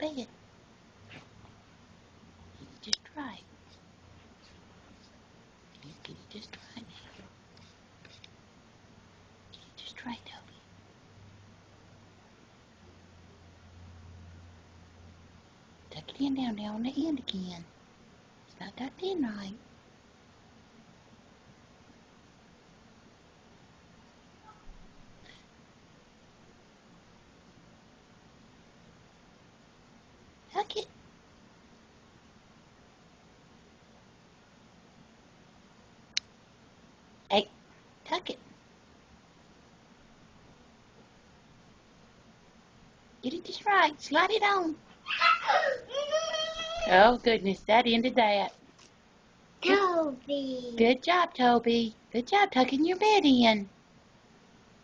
bed. Get it just right. Get it just right now. Get it just right, Toby. Tuck it in down there on the end again. It's not tucked in right. Tuck it. Hey, tuck it. Get it just right. Slide it on. Oh, goodness. That ended that. Toby. Good job, Toby. Good job tucking your bed in.